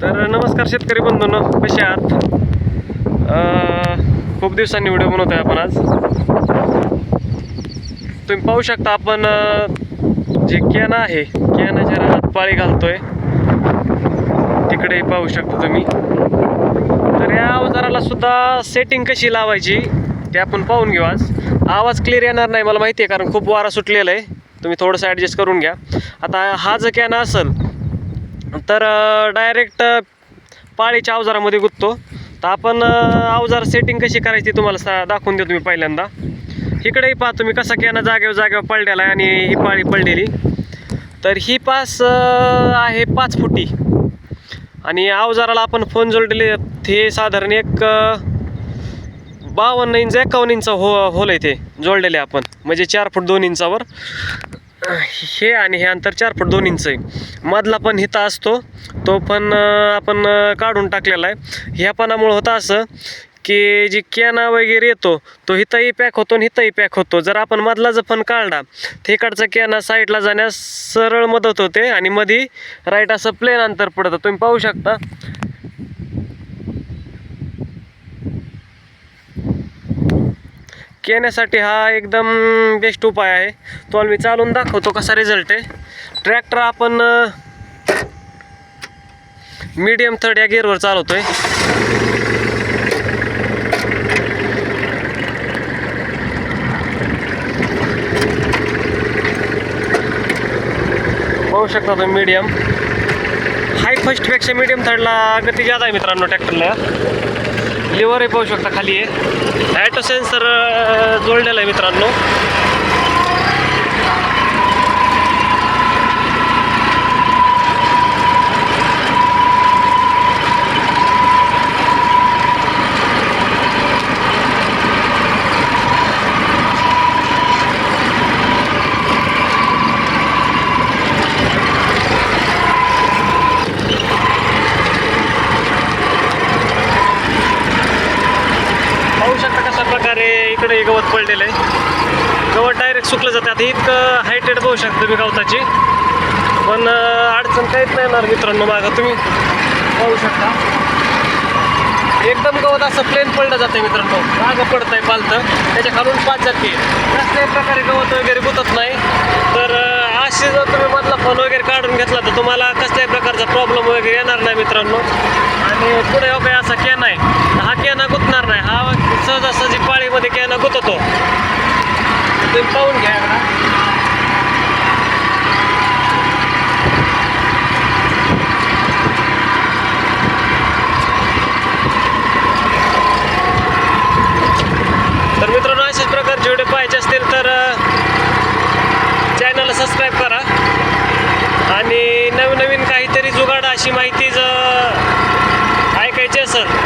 तर नमस्कार शेतकरी बंधूंनो, कसे आहात? खूप दिवसांनी व्हिडिओ बनवतोय आपण आज. तुम्ही पाहू शकता आपण जे कॅना आहे, कॅनाच्या रानात पाळी घालतोय. तिकडे पाहू शकता तुम्ही. तर या अवजाराला सुद्धा सेटिंग कशी लावायची ते आपण पाहून घेऊ आज. आवाज क्लिअर येणार नाही मला माहिती आहे, कारण खूप वारा सुटलेला आहे. तुम्ही थोडंसं ॲडजस्ट करून घ्या. आता हा जर कॅना असेल तर डायरेक्ट पाळीच्या अवजारामध्ये गुंततो. तर आपण अवजार सेटिंग कशी करायची तुम्हाला दाखवून देतो मी पहिल्यांदा. इकडेही पहा तुम्ही कसा कॅना जागेवर पडलेला आहे आणि ही पाळी पडलेली. तर ही पास आहे 5 फुटी आणि अवजाराला आपण फोन जोडलेले हे साधारण एक 52 इंच 51 इंच होल आहे ते जोडलेले आपण, म्हणजे 4 फूट 2 इंचावर हे आणि हे अंतर 4 फूट 2 इंच आहे. मधला पण हिता असतो, तो पण आपण काढून टाकलेला आहे. ह्या पानामुळे होतं असं की जी कॅना वगैरे येतो तो हिताही पॅक होतो आणि हिताही पॅक होतो. जर आपण मधला जर पण काढला तर इकडचा कॅना साईडला जाण्यास सरळ मदत होते आणि मध्ये राईट असं प्लेन अंतर पडतं. तुम्ही पाहू शकता. कॅन्यासाठी हा एकदम बेस्ट उपाय आहे. तो मी चालून दाखवतो कसा रिझल्ट आहे. ट्रॅक्टर आपण मीडियम थर्ड या गिअरवर चालवतोय. पाहू शकता तुम्ही मीडियम. हाय फर्स्टपेक्षा मीडियम थर्डला गती जादा आहे मित्रांनो ट्रॅक्टरला. लिव्हरही पाहू शकता खाली आहे. ॲटो सेन्सर जोडलेला आहे मित्रांनो. प्रकारे इकडे गवत पडलेलं आहे. गवत डायरेक्ट सुकलं जातं. आता इतकं हायटेड पाहू शकता तुम्ही गवताची, पण अडचण काहीच नाही येणार मित्रांनो. मागं तुम्ही पाहू शकता एकदम गवत असं प्लेन पडलं जातं मित्रांनो. मागं पडत आहे पालतं, त्याच्या खालून पाच जाते. कसल्याही प्रकारे गवत वगैरे गुतत नाही. तर असे जर तुम्ही मधला फोन वगैरे काढून घेतला तर तुम्हाला कसल्याही प्रकारचा प्रॉब्लेम वगैरे येणार नाही मित्रांनो. आणि पुढे हो काही असा कॅना आहे, हा कॅना गुतणार नाही. हा सहजासहजी पाळीमध्ये कॅना गुततो. तुम्ही पाहून घ्या एकदा. तर मित्रांनो, अशाच प्रकारचे व्हिडिओ पाहायचे असतील तर चॅनलला सबस्क्राईब करा आणि नवीन काहीतरी जुगाड अशी माहिती जर ऐकायची असेल